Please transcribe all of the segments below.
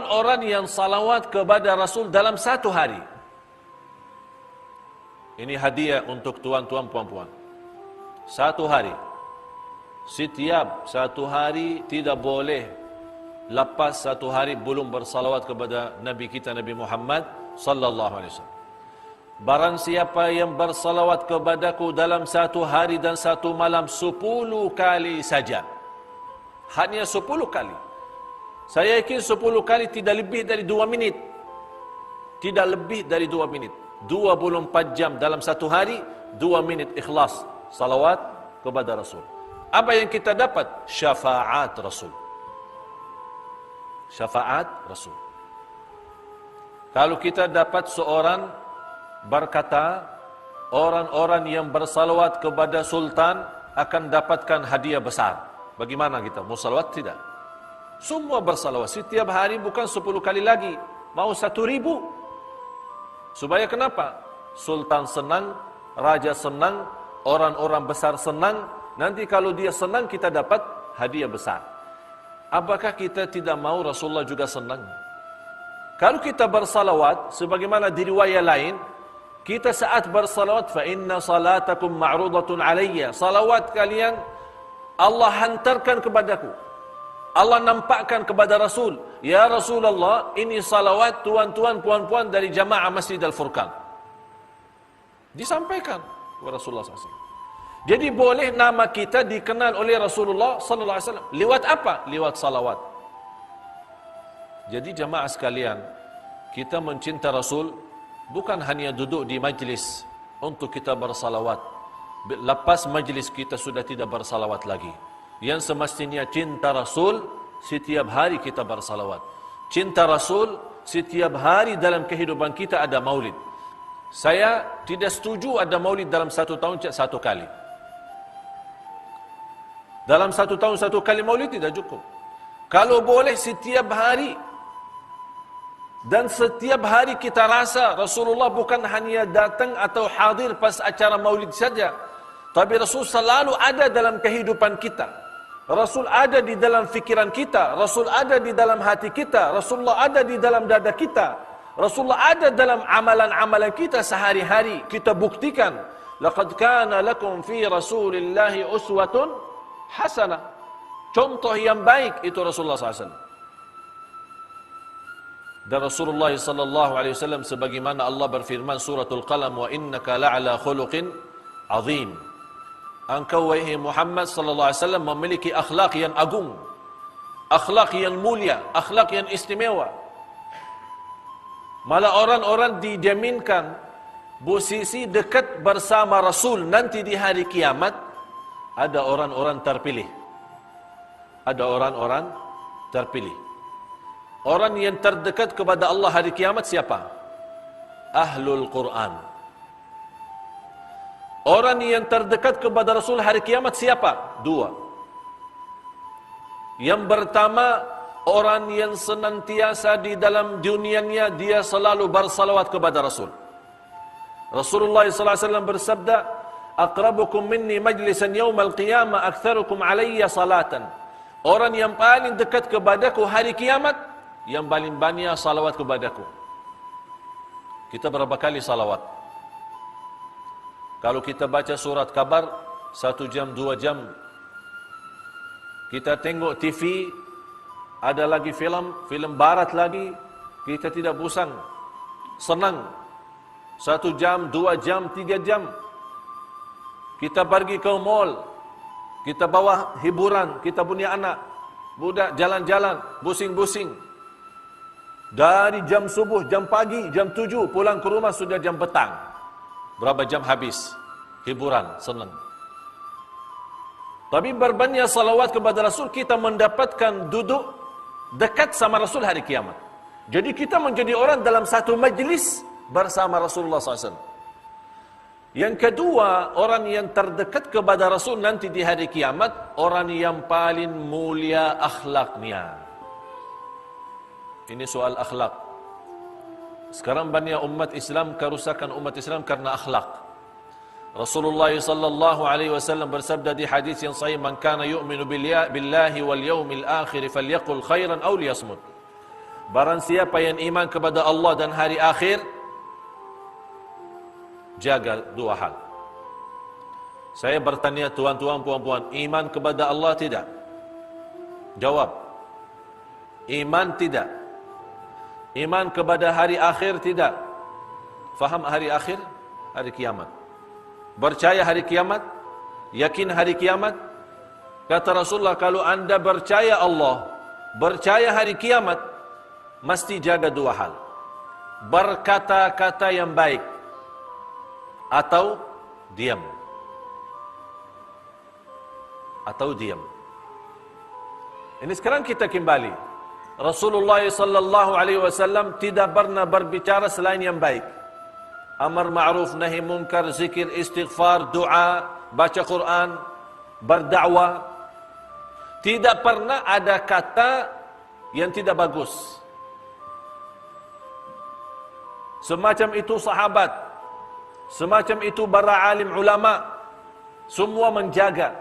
orang-orang yang salawat kepada Rasul dalam satu hari. Ini hadiah untuk tuan-tuan puan-puan. Satu hari. Setiap satu hari tidak boleh lepas satu hari belum bersalawat kepada Nabi kita Nabi Muhammad sallallahu alaihi wasallam. Barang siapa yang bersalawat kepadaku dalam satu hari dan satu malam 10 kali saja. Hanya 10 kali. Saya yakin 10 kali tidak lebih dari 2 minit. Tidak lebih dari 2 minit. 24 jam dalam satu hari, 2 minit ikhlas salawat kepada Rasul. Apa yang kita dapat? Syafaat Rasul. Syafaat Rasul. Kalau kita dapat seorang berkata, orang-orang yang bersalawat kepada Sultan akan dapatkan hadiah besar. Bagaimana kita? Mau salawat tidak? Semua bersalawat. Setiap hari bukan 10 kali lagi. Mau 1.000. Supaya kenapa? Sultan senang, Raja senang, orang-orang besar senang. Nanti kalau dia senang, kita dapat hadiah besar. Apakah kita tidak mau Rasulullah juga senang? Kalau kita bersalawat, sebagaimana di riwayat lain, kita saat bersalawat, fa inna salatakum ma'rudatun alayya. Salawat kalian Allah hantarkan kepadaku. Allah nampakkan kepada Rasul, ya Rasulullah, ini salawat tuan-tuan puan-puan dari jamaah Masjid Al-Furqan. Disampaikan kepada Rasulullah SAW. Jadi boleh nama kita dikenal oleh Rasulullah sallallahu alaihi wasallam lewat apa? Lewat salawat. Jadi jamaah sekalian, kita mencinta Rasul bukan hanya duduk di majlis untuk kita bersalawat. Lepas majlis kita sudah tidak bersalawat lagi. Yang semestinya cinta Rasul, setiap hari kita bersalawat. Cinta Rasul, setiap hari dalam kehidupan kita ada maulid. Saya tidak setuju ada maulid dalam satu tahun satu kali. Dalam satu tahun satu kali maulid tidak cukup. Kalau boleh setiap hari. Dan setiap hari kita rasa Rasulullah bukan hanya datang atau hadir pas acara maulid saja. Tapi Rasul selalu ada dalam kehidupan kita. Rasul ada di dalam fikiran kita. Rasul ada di dalam hati kita. Rasulullah ada di dalam dada kita. Rasulullah ada dalam amalan-amalan kita sehari-hari. Kita buktikan. Laqad kana lakum fi Rasulillahi uswatun hasanah. Contoh yang baik itu Rasulullah SAW. Dan Rasulullah SAW sebagaimana Allah berfirman suratul Qalam, wa innaka la'ala khuluqin azim. Engkau wahai Muhammad SAW memiliki akhlak yang agung, akhlak yang mulia, akhlak yang istimewa. Malah orang-orang dijaminkan posisi dekat bersama Rasul nanti di hari kiamat. Ada orang-orang terpilih. Ada orang-orang terpilih. Orang yang terdekat kepada Allah hari kiamat siapa? Ahlul Quran. Orang yang terdekat kepada Rasul hari kiamat siapa? Dua. Yang pertama, orang yang senantiasa di dalam dunianya dia selalu bersalawat kepada Rasul. Rasulullah SAW bersabda, "Aqrabukum minni majlisan yawmal qiyamah aktsarukum alayya salatan." Orang yang paling dekat kepadaku hari kiamat, yang paling banyak salawat kepadaku. Kita berapa kali salawat? Kalau kita baca surat kabar 1 jam 2 jam, kita tengok TV, ada lagi film barat lagi, kita tidak bosan, senang. 1 jam, 2 jam, 3 jam. Kita pergi ke mall, kita bawa hiburan, kita punya anak, budak jalan-jalan, busing-busing. Dari jam subuh, jam pagi, jam 7, pulang ke rumah sudah jam petang. Berapa jam habis? Hiburan, senang. Tapi berbanyak salawat kepada Rasul, kita mendapatkan duduk dekat sama Rasul hari kiamat. Jadi kita menjadi orang dalam satu majlis bersama Rasulullah SAW. Yang kedua, orang yang terdekat kepada Rasul nanti di hari kiamat, orang yang paling mulia akhlaknya. Ini soal akhlak. Sekarang banyak umat Islam, kerusakan umat Islam karena akhlak. Rasulullah sallallahu alaihi wasallam bersabda di hadis yang sahih, "Man kana yu'minu billahi wal yawmil akhir falyaqul khairan aw liyasmut." Barang siapa yang iman kepada Allah dan hari akhir, jaga dua hal. Saya bertanya tuan-tuan, puan-puan, iman kepada Allah tidak? Jawab. Iman tidak. Iman kepada hari akhir tidak. Faham hari akhir? Hari kiamat. Percaya hari kiamat? Yakin hari kiamat? Kata Rasulullah, kalau anda percaya Allah, percaya hari kiamat, mesti jaga dua hal. Berkata-kata yang baik atau diam. Atau diam. Ini sekarang kita kembali. Rasulullah sallallahu alaihi wasallam tidak pernah berbicara selain yang baik. Amar ma'ruf nahi munkar, zikir, istighfar, doa, baca Quran, berdakwah. Tidak pernah ada kata yang tidak bagus. Semacam itu sahabat, semacam itu para alim ulama, semua menjaga.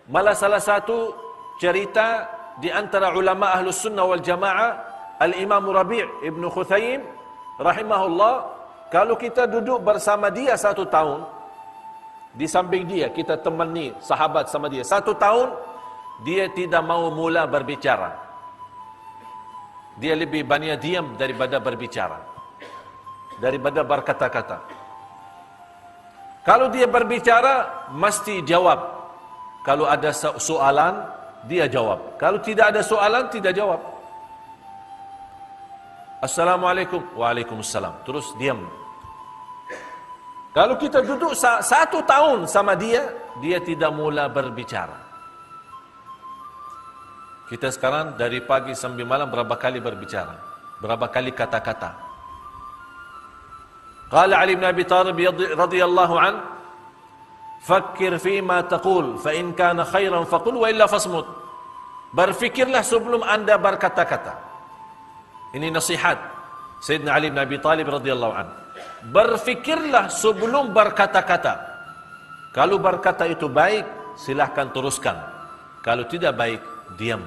Malah salah satu cerita di antara ulama Ahlus Sunnah wal Jamaah, Al-Imam Rabi' Ibn Khuthayim rahimahullah, kalau kita duduk bersama dia 1 tahun, di samping dia, kita temani sahabat sama dia 1 tahun, dia tidak mau mula berbicara. Dia lebih banyak diam daripada berbicara, daripada berkata-kata. Kalau dia berbicara, mesti jawab. Kalau ada soalan, dia jawab. Kalau tidak ada soalan, tidak jawab. Assalamualaikum. Waalaikumsalam. Terus diam. Kalau kita duduk 1 tahun sama dia, dia tidak mula berbicara. Kita sekarang dari pagi sampai malam berapa kali berbicara? Berapa kali kata-kata? Qala Ali bin Abi Thalib radhiyallahu an, "Fakkir fima taqul, fa in kana khairan faqul wa illa fasmut." Berfikirlah sebelum anda berkata-kata. Ini nasihat Sayyidina Ali bin Abi Thalib radhiyallahu an. Berfikirlah sebelum berkata-kata. Kalau berkata itu baik, silahkan teruskan. Kalau tidak baik, diam.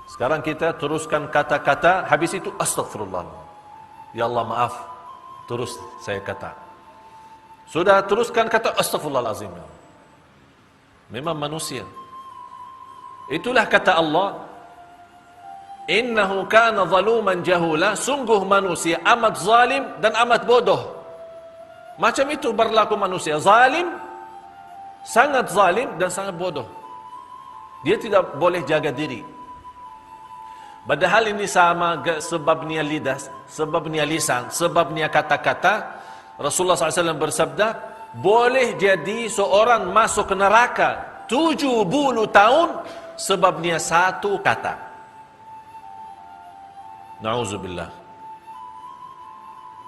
Sekarang kita teruskan kata-kata, habis itu astagfirullah. Ya Allah maaf, terus saya kata. Sudah teruskan kata astagfirullahalazim. Memang manusia. Itulah kata Allah, innahu kana zaluman jahula, sungguh manusia amat zalim dan amat bodoh. Macam itu berlaku manusia, zalim, sangat zalim dan sangat bodoh. Dia tidak boleh jaga diri. Padahal ini sama sebabnya lidah, sebabnya lisan, sebabnya kata-kata. Rasulullah SAW bersabda, boleh jadi seorang masuk ke neraka 70 tahun sebabnya 1 kata. Na'udzubillah.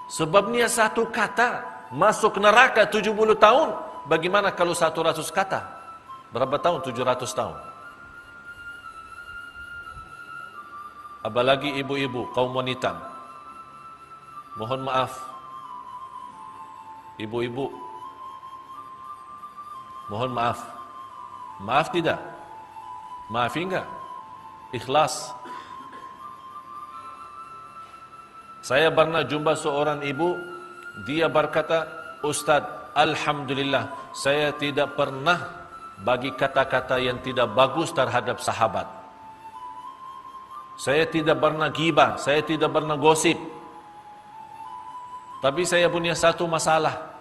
Sebabnya 1 kata masuk neraka 70 tahun. Bagaimana kalau 100 kata? Berapa tahun? 700 tahun. Apalagi ibu-ibu, kaum wanita. Mohon maaf. Ibu-ibu, mohon maaf. Maaf tidak? Maafi enggak? Ikhlas. Saya pernah jumpa seorang ibu, dia berkata, Ustaz, alhamdulillah, saya tidak pernah bagi kata-kata yang tidak bagus terhadap sahabat. Saya tidak pernah ghibah, saya tidak pernah gosip. Tapi saya punya satu masalah,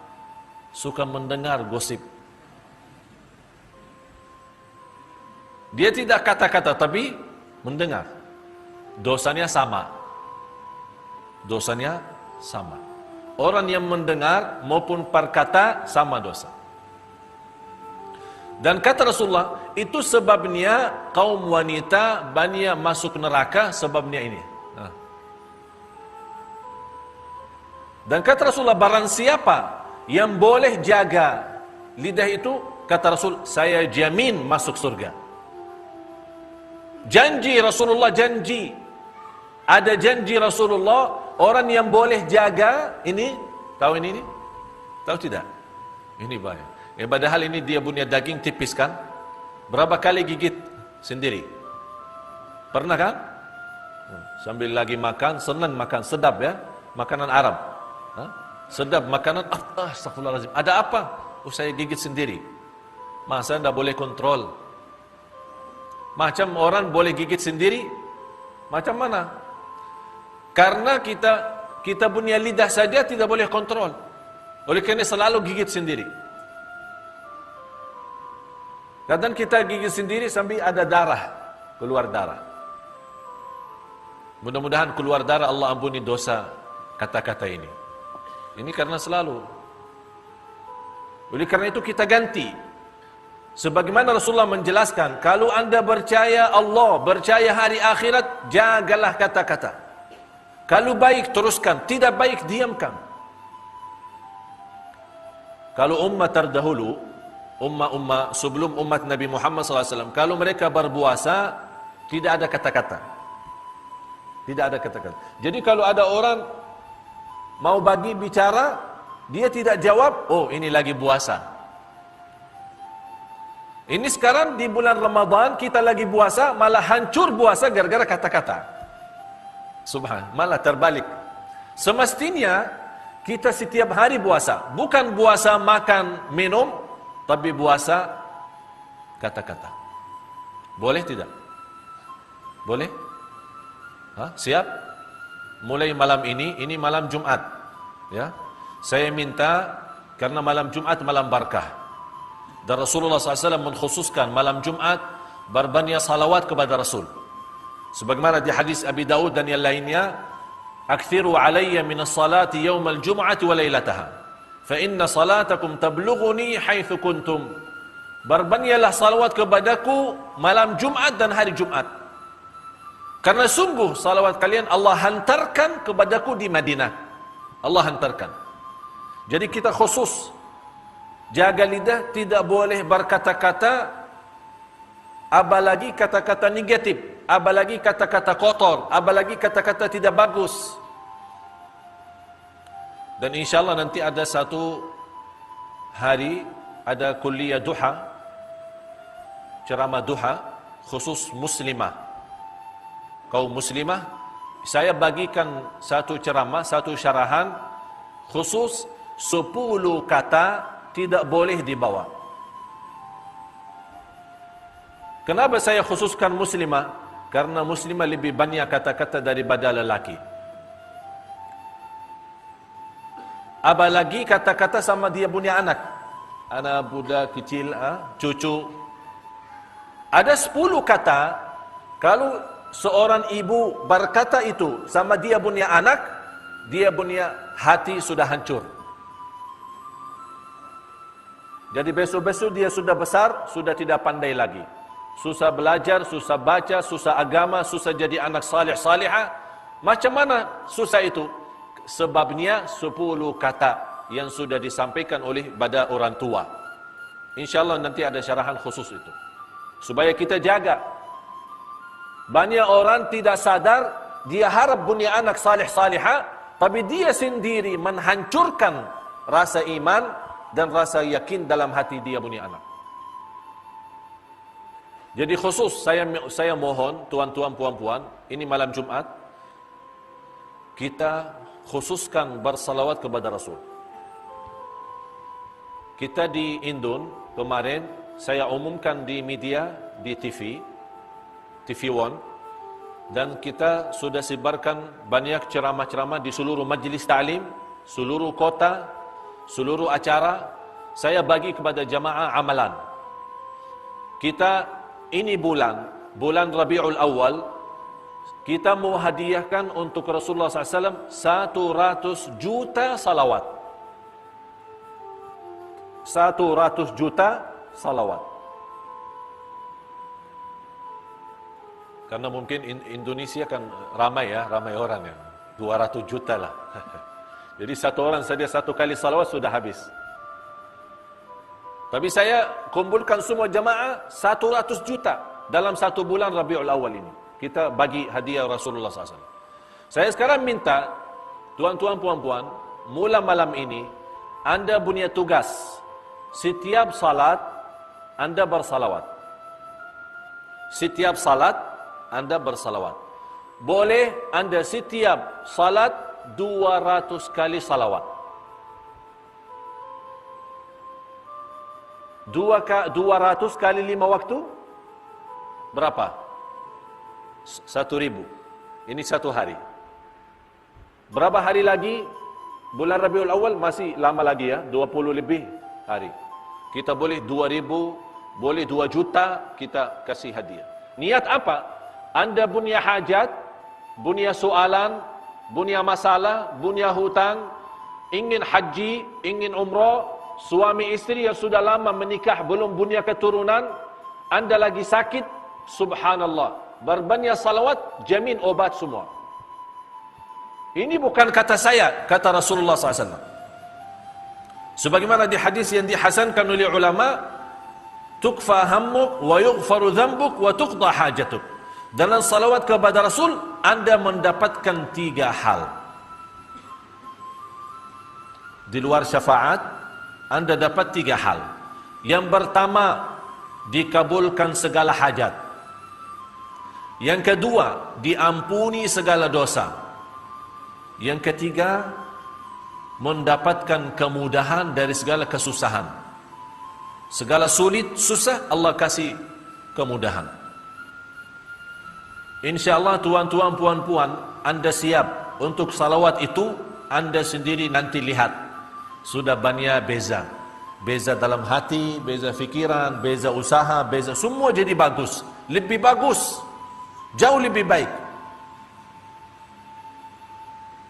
suka mendengar gosip. Dia tidak kata-kata, tapi mendengar. Dosanya sama. Dosanya sama. Orang yang mendengar maupun berkata sama dosa. Dan kata Rasulullah, itu sebabnya kaum wanita banyak masuk neraka, sebabnya ini. Dan kata Rasulullah, barang siapa yang boleh jaga lidah itu, kata Rasul, saya jamin masuk surga. Janji Rasulullah, janji. Ada janji Rasulullah, orang yang boleh jaga ini, tahu ini? Tahu tidak? Ini bahaya. Padahal ini dia punya daging tipis kan? Berapa kali gigit sendiri? Pernah kan? Sambil lagi makan, senang makan, sedap ya. Makanan Arab. Sedap makanan, astagfirullahaladzim. Ada apa? Saya gigit sendiri. Masa tidak boleh kontrol? Macam orang boleh gigit sendiri? Macam mana? Karena kita punya lidah saja tidak boleh kontrol. Oleh kerana selalu gigit sendiri. Kadang kita gigit sendiri sambil ada darah, keluar darah. Mudah-mudahan keluar darah Allah ampuni dosa kata-kata ini. Ini karena selalu. Oleh karena itu kita ganti. Sebagaimana Rasulullah menjelaskan, kalau anda percaya Allah, percaya hari akhirat, jagalah kata-kata. Kalau baik teruskan, tidak baik diamkan. Kalau umat terdahulu, umat sebelum umat Nabi Muhammad SAW, kalau mereka berpuasa, tidak ada kata-kata. Tidak ada kata-kata. Jadi kalau ada orang mau bagi bicara, dia tidak jawab, oh ini lagi puasa. Ini sekarang di bulan Ramadan, kita lagi puasa, malah hancur puasa gara-gara kata-kata. Subhan, malah terbalik. Semestinya, kita setiap hari puasa. Bukan puasa makan, minum, tapi puasa kata-kata. Boleh tidak? Boleh? Siap? Mulai malam ini malam Jumat. Ya, saya minta karena malam Jumat malam barakah. Dan Rasulullah SAW mengkhususkan malam Jumat berbanyak salawat kepada Rasul. Sebagaimana di hadis Abi Daud dan yang lainnya, "Aktsiru alayya min as-salati yawm al-jum'ati wa lailataha, fa inna salatakum tablughuni haitsu kuntum." Berbanyaklah salawat kepadaku malam Jumat dan hari Jumat. Karena sungguh salawat kalian Allah hantarkan kepadaku di Madinah. Allah hantarkan. Jadi kita khusus jaga lidah, tidak boleh berkata-kata, apalagi kata-kata negatif, apalagi kata-kata kotor, apalagi kata-kata tidak bagus. Dan insyaAllah nanti ada satu hari, ada kuliah duha, ceramah duha, khusus muslimah, kaum muslimah. Saya bagikan satu ceramah, satu syarahan, khusus 10 kata tidak boleh dibawa. Kenapa saya khususkan muslimah? Karena muslimah lebih banyak kata-kata daripada lelaki. Apalagi kata-kata sama dia punya anak. Anak budak kecil, cucu. Ada 10 kata, kalau seorang ibu berkata itu sama dia punya anak, dia punya hati sudah hancur. Jadi besok-besok dia sudah besar, sudah tidak pandai lagi. Susah belajar, susah baca, susah agama, susah jadi anak salih salihah. Macam mana susah itu? Sebabnya 10 kata yang sudah disampaikan oleh pada orang tua. InsyaAllah nanti ada syarahan khusus itu. Supaya kita jaga. Banyak orang tidak sadar, dia harap punya anak salih salihah, tapi dia sendiri menghancurkan rasa iman dan rasa yakin dalam hati dia punya anak. Jadi khusus saya mohon tuan-tuan puan-puan, ini malam Jumat kita khususkan bersalawat kepada Rasul. Kita di Indon kemarin saya umumkan di media, di TV One, dan kita sudah sebarkan banyak ceramah-ceramah di seluruh majlis ta'lim, seluruh kota, seluruh acara. Saya bagi kepada jamaah amalan. Kita ini bulan Rabiul Awal, kita mau hadiahkan untuk Rasulullah SAW 100 juta salawat. 100 juta salawat. Karena mungkin Indonesia kan ramai orang ya. 200 juta lah. Jadi satu orang saja satu kali salawat sudah habis. Tapi saya kumpulkan semua jamaah 100 juta dalam satu bulan Rabiul Awal ini. Kita bagi hadiah Rasulullah SAW. Saya sekarang minta, tuan-tuan puan-puan, mula malam ini, anda punya tugas. Setiap salat, anda bersalawat. Setiap salat, anda bersalawat. Boleh anda setiap salat 200 kali salawat. 200 kali 5 waktu berapa? 1.000. Ini 1 hari. Berapa hari lagi? Bulan Rabiul Awal masih lama lagi ya, 20 lebih hari. Kita boleh 2.000, boleh 2 juta kita kasih hadiah. Niat apa? Anda punya hajat, punya soalan, punya masalah, punya hutang, ingin haji, ingin umrah, suami istri yang sudah lama menikah belum punya keturunan, anda lagi sakit, subhanallah, berbanyak salawat, jamin obat semua. Ini bukan kata saya, kata Rasulullah SAW. Sebagaimana di hadis yang dihasankan oleh ulama, tukfa hammuk wa yughfaru dhanbuk wa tuqda hajatuk. Dalam salawat kepada Rasul, anda mendapatkan 3 hal. Di luar syafaat, anda dapat 3 hal. Yang pertama, dikabulkan segala hajat. Yang kedua, diampuni segala dosa. Yang ketiga, mendapatkan kemudahan dari segala kesusahan. Segala sulit, susah, Allah kasih kemudahan. InsyaAllah tuan-tuan, puan-puan, anda siap untuk salawat itu, anda sendiri nanti lihat. Sudah banyak beza. Beza dalam hati, beza fikiran, beza usaha, beza, semua jadi bagus. Lebih bagus. Jauh lebih baik.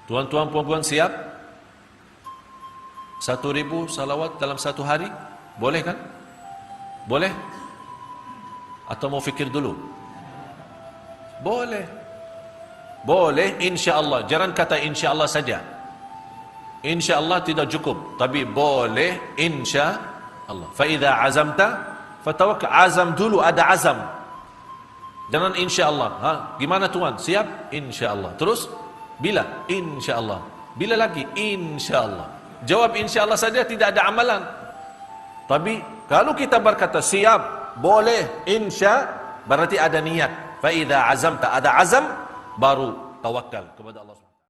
Tuan-tuan, puan-puan siap? 1.000 salawat dalam 1 hari? Boleh kan? Boleh? Atau mau fikir dulu? Boleh. Boleh, insyaAllah. Jangan kata insyaAllah saja. InsyaAllah tidak cukup. Tapi boleh, insyaAllah. Fa'idha azamta, fatawakal. Azam dulu, ada azam. Jangan insyaAllah. Gimana tuan? Siap? InsyaAllah. Terus? Bila? InsyaAllah. Bila lagi? InsyaAllah. Jawab insyaAllah saja, tidak ada amalan. Tapi kalau kita berkata siap, boleh, insya, berarti ada niat. Fa'idha azamta, ada azam, baru tawakal kepada Allah SWT.